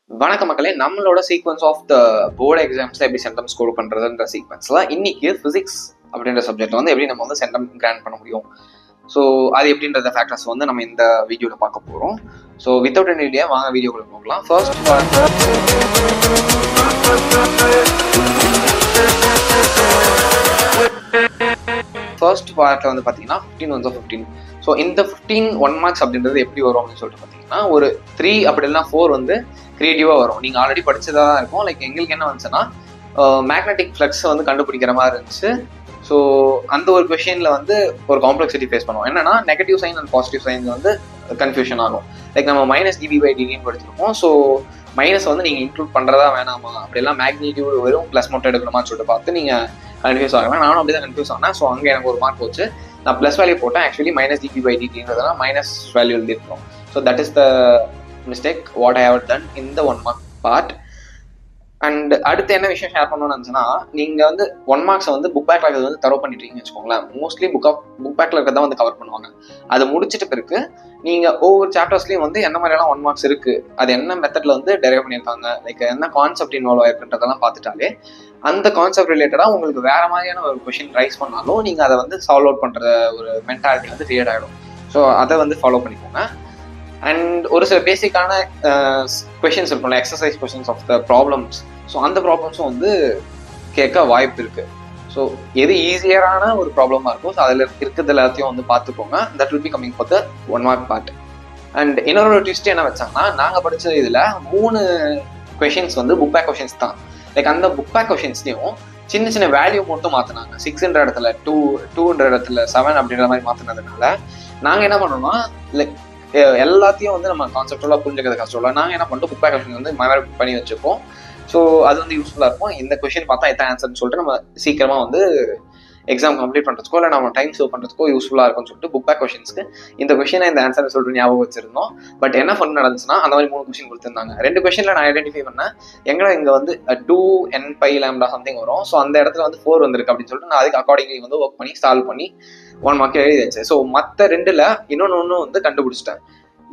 வணக்க மக்களே, நம்மளோட சீக்வன்ஸ் ஆஃப் த போர்டு எக்ஸாம்ஸ்ல எப்படி சென்டம் ஸ்கோர் பண்றதுன்ற சீக்வன்ஸ்ல இன்னைக்கு பிசிக்ஸ் அப்படின்ற சப்ஜெக்ட் வந்து எப்படி நம்ம வந்து சென்டம் கிராண்ட் பண்ண முடியும். ஸோ அது எப்படின்றத ஃபேக்டர்ஸ் வந்து நம்ம இந்த வீடியோவில் பார்க்க போகிறோம். ஸோ வித்தவுட் எனி டிலே வாங்க வீடியோக்குள்ள போகலாம். ஃபர்ஸ்ட் பார்ட்டில் வந்து பார்த்தீங்கன்னா 15 ones of 15. ஸோ இந்த 15 1 marks அப்படின்றது எப்படி வரும் அப்படின்னு சொல்லிட்டு பார்த்தீங்கன்னா, ஒரு 3 அப்படி இல்லைனா 4 வந்து கிரியேட்டிவாக வரும். நீங்கள் ஆல்ரெடி படிச்சதாக தான் இருக்கும். லைக் எங்களுக்கு என்ன வந்துச்சுன்னா, மேக்னெட்டிக் ஃப்ளக்ஸ் வந்து கண்டுபிடிக்கிற மாதிரி இருந்துச்சு. ஸோ அந்த ஒரு கொஷினில் வந்து ஒரு காம்ப்ளெக்சிட்டி ஃபேஸ் பண்ணுவோம். என்னன்னா negative sign and positive sign வந்து கன்ஃபியூஷன் ஆகும். லைக் நம்ம -dB/dtன்னு படிச்சிருக்கோம். ஸோ மைனஸ் வந்து நீங்கள் இன்க்ளூட் பண்ணுறதா வேணாமா, அப்படிலாம் மேக்னிடியூட் வெறும் ப்ளஸ் மட்டும் எடுக்கணுமான்னு சொல்லிட்டு பார்த்து நீங்கள் கன்ஃபியூஸ் ஆகலாம். நானும் அப்படி தான் கன்ஃபியூஸ் ஆனேன். ஸோ அங்கே எனக்கு ஒரு மார்க் போச்சு. நான் ப்ளஸ் வேல்யூ போட்டேன். ஆக்சுவலி -dB/dtன்றதுனா மைனஸ் வேல்யூ எழுதிருக்கோம். So that is the mistake what I have done in the 1 mark part. And அடுத்து என்ன விஷயம் ஷேர் பண்ணணும்னு இருந்துச்சுன்னா, நீங்கள் வந்து 1 marks வந்து புக் பேக்ல இருக்கிறது வந்து தரவு பண்ணிட்டீங்கன்னு வச்சுக்கோங்களேன். மோஸ்ட்லி புக் பேக்ல இருக்கிறத வந்து கவர் பண்ணுவாங்க. அது முடிச்சிட்டு பிறகு நீங்கள் ஒவ்வொரு சாப்டர்ஸ்லையும் வந்து என்ன மாதிரியெல்லாம் 1 marks இருக்குது, அது என்ன மெத்தடில் வந்து டெரைவ் பண்ணியிருக்காங்க, லைக் என்ன கான்செப்ட் இன்வால்வ் ஆயிருக்குன்றதெல்லாம் பார்த்துட்டாலே அந்த கான்செப்ட் ரிலேட்டடாக உங்களுக்கு வேறு மாதிரியான ஒரு கொஷின் ரைஸ் பண்ணாலும் நீங்கள் அதை வந்து சால்வ் அவுட் பண்ணுற ஒரு மென்டாலிட்டி வந்து கிரியேட் ஆகிடும். ஸோ அதை வந்து ஃபாலோ பண்ணிக்கோங்க. அண்ட் ஒரு சில பேசிக்கான கொஷின்ஸ் இருக்கும்ல, exercise questions of the problems. So அந்த ப்ராப்ளம்ஸும் வந்து கேட்க வாய்ப்பு இருக்குது. ஸோ எது ஈஸியரான ஒரு ப்ராப்ளமாக இருக்கும், ஸோ அதில் இருக்கிறது எல்லாத்தையும் வந்து பார்த்துக்கோங்க. That will be coming for the 1 mark part. And இன்னொரு ட்விஸ்ட் என்ன வச்சாங்கன்னா, நாங்கள் படித்த இதில் 3 கொஷின்ஸ் வந்து புக் பேக் கொஷின்ஸ் தான். லைக் அந்த புக் பேக் கொஷின்ஸ்லையும் சின்ன சின்ன வேல்யூ மட்டும் மாற்றினாங்க. 6ன்ற இடத்துல 2, 2ன்ற இடத்துல 7 அப்படின்ற மாதிரி மாற்றினதுனால நாங்கள் என்ன பண்ணோம்னா, லைக் எல்லாத்தையும் வந்து நம்ம கான்செப்டுவலாக புரிஞ்சுக்கிறது கஷ்டம் இல்லை. நாங்கள் என்ன பண்ணிட்டோம், புக் பேக் கொஷின் வந்து மெமரி பண்ணி வச்சுப்போம். ஸோ அது வந்து யூஸ்ஃபுல்லாக இருக்கும். இந்த கொஷின் பார்த்தா எத்தனை ஆன்சர்னு சொல்லிட்டு நம்ம சீக்கிரமாக வந்து எக்ஸாம் கம்ப்ளீட் பண்ணுறதுக்கோ இல்லை நம்ம டைம் சேவ் பண்ணுறதுக்கோ யூஸ்ஃபுல்லாக இருக்கும்னு சொல்லிட்டு புக் பேக் கொஷின்ஸ்க்கு இந்த கொஷினை இந்த ஆன்சர் சொல்லிட்டு ஞாபகம் வச்சிருந்தோம். பட் என்ன ஃபன் நடந்துச்சுன்னா, அந்த மாதிரி 3 கொஷின் கொடுத்துருந்தாங்க. 2 கொஷினில் நான் ஐடென்டிஃபை பண்ணேன், எங்களை இங்கே வந்து 2n π சம்திங் வரும். ஸோ அந்த இடத்துல வந்து 4 வந்திருக்கு அப்படின்னு சொல்லிட்டு நான் அதுக்கு அக்கார்டிங்லி வந்து ஒர்க் பண்ணி சால்வ் பண்ணி 1 mark எழுதியாச்சு. ஸோ மற்ற 2ல் இன்னொன்று வந்து கண்டுபிடிச்சிட்டேன்.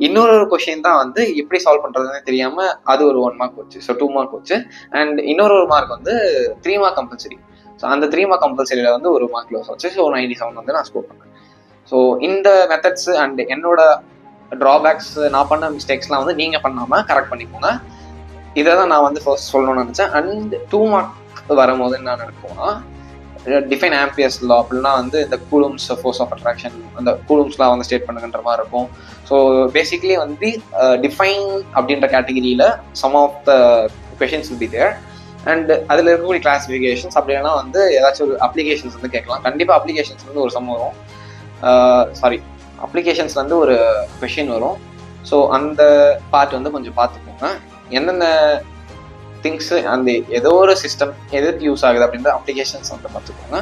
இன்னொரு கொஷின் தான் வந்து எப்படி சால்வ் பண்ணுறதுன்னு தெரியாமல் அது ஒரு 1 mark போச்சு. ஸோ 2 mark போச்சு. அண்ட் இன்னொரு மார்க் வந்து 3 mark கம்பல்சரி. ஸோ அந்த 3 mark கம்பல்சரியில் வந்து ஒரு மார்க் லாஸ் ஆச்சு. ஸோ 97 வந்து நான் ஸ்கோர் பண்ணேன். ஸோ இந்த மெத்தட்ஸ் அண்ட் என்னோட ட்ராபேக்ஸ், நான் பண்ண மிஸ்டேக்ஸ்லாம் வந்து நீங்கள் பண்ணாமல் கரெக்ட் பண்ணிக்கோங்க. இதை தான் நான் வந்து ஃபர்ஸ்ட் சொல்லணும்னு நினச்சேன். அண்ட் 2 mark வரும்போது என்ன நடக்கும்னா, டிஃபைன் ஆம்பியர்ஸ் லா அப்படின்னா வந்து இந்த கூலம்ஸ் ஃபோர்ஸ் ஆஃப் அட்ராக்ஷன், அந்த கூலம்ஸ்லாம் வந்து ஸ்டேட் பண்ணுங்கன்ற மாதிரி இருக்கும். ஸோ பேசிக்லி வந்து டிஃபைன் அப்படின்ற கேட்டகிரியில் some of the questions will be there. And அதில் இருக்கக்கூடிய கிளாஸிஃபிகேஷன்ஸ் அப்படின்னா வந்து ஏதாச்சும் ஒரு அப்ளிகேஷன்ஸ் வந்து கேட்கலாம். கண்டிப்பாக அப்ளிகேஷன்ஸ் வந்து ஒரு சம் வரும், அப்ளிகேஷன்ஸ் வந்து ஒரு கொஷின் வரும். ஸோ அந்த பார்ட் வந்து கொஞ்சம் பார்த்துக்கோங்க. என்னென்ன திங்ஸு அந்த ஏதோ ஒரு சிஸ்டம் எதுக்கு யூஸ் ஆகுது அப்படின்ற அப்ளிகேஷன்ஸ் வந்து பார்த்துக்கோங்க.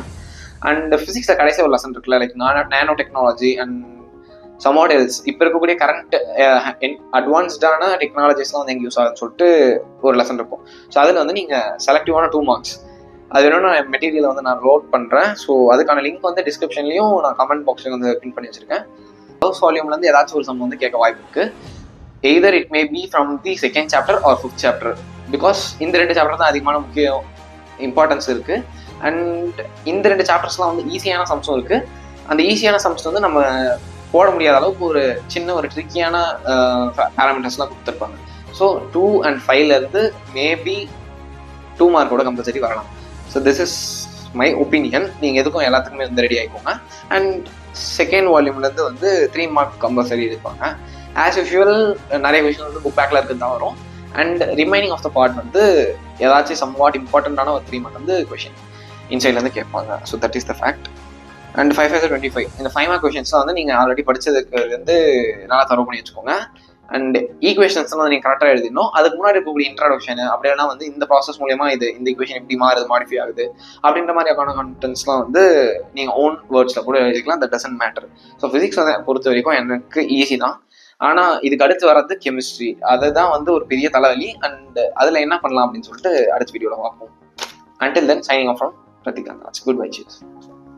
அண்ட் ஃபிசிக்ஸில் கடைசி ஒரு லெசன் இருக்குல்ல, like nano technology and somewhat else. இப்போ இருக்கக்கூடிய கரண்ட் அட்வான்ஸ்டான டெக்னாலஜிஸ்லாம் வந்து எங்கே யூஸ் ஆகுதுன்னு சொல்லிட்டு ஒரு லெசன் இருக்கும். ஸோ அதில் வந்து நீங்கள் செலக்டிவான 2 marks அது வேணும்னா மெட்டீரியலை வந்து நான் லோட் பண்ணுறேன். ஸோ அதுக்கான லிங்க் வந்து டிஸ்கிரிப்ஷன்லையும் நான் கமெண்ட் பாக்ஸ்லையும் வந்து பின் பண்ணி வச்சுருக்கேன். ஃபர்ஸ்ட் வால்யூம்லேருந்து ஏதாச்சும் ஒரு சம் வந்து கேட்க வாய்ப்பு இருக்குது. Either it may be from the 2nd chapter or 5th chapter. Because இந்த 2 சாப்டர் தான் அதிகமான முக்கிய இம்பார்ட்டன்ஸ் இருக்குது. அண்ட் இந்த 2 சாப்டர்ஸ்லாம் வந்து ஈஸியான சம்ஸும் இருக்குது. அந்த ஈஸியான சம்ஸ் வந்து நம்ம போட முடியாத அளவுக்கு ஒரு சின்ன ஒரு ட்ரிக்கியான பேராமீட்டர்ஸ்லாம் கொடுத்துருப்பாங்க. ஸோ 2 and 5லேருந்து மேபி 2 mark கம்பல்சரி வரலாம். So this is my opinion. நீங்கள் எதுக்கும் எல்லாத்துக்குமே வந்து ரெடி ஆகிக்கோங்க. அண்ட் 2nd வால்யூம்லேருந்து வந்து 3 mark கம்பல்சரி இருப்பாங்க. ஆஸ் யூஷுவல் நிறைய விஷயம் வந்து புக் பேக்கில் இருக்கிறது தான் வரும். And remaining of the part வந்து ஏதாச்சும் சம் வாட் இம்பார்ட்டண்ட்டான ஒரு 3 mark வந்து கொஷின் இன்சைட்லேருந்து கேட்பாங்க. So that is the fact. And 5 5 25 இந்த 5 mark கொஷின்ஸ்லாம் வந்து நீங்கள் ஆல்ரெடி படித்ததுக்கு வந்து நல்லா தரவு பண்ணி வச்சுக்கோங்க. அண்ட் ஈக்குவேஷன்ஸ்லாம் வந்து நீங்கள் கரெக்டாக எழுதிடணும். அதுக்கு முன்னாடி இருக்கக்கூடிய இன்ட்ரடக்ஷன் அப்படின்னா வந்து இந்த ப்ராசஸ் மூலமா இந்த ஈக்குவேஷன் எப்படி மாறுது, மாடிஃபை ஆகுது அப்படின்ற மாதிரியான கண்டென்ட்ஸ்லாம் வந்து நீங்கள் ஓன் வேர்ட்ஸில் கூட எழுதிக்கலாம். That doesn't matter. So physics வந்து பொறுத்த வரைக்கும் எனக்கு ஈஸி தான். ஆனால் இதுக்கு அடுத்து வர்றது கெமிஸ்ட்ரி. அதுதான் வந்து ஒரு பெரிய தலைவலி. அண்ட் அதில் என்ன பண்ணலாம் அப்படின்னு சொல்லிட்டு அடுத்த வீடியோவில் பார்ப்போம். Until then, signing off from Pratik Gandharaj. Goodbye, cheers.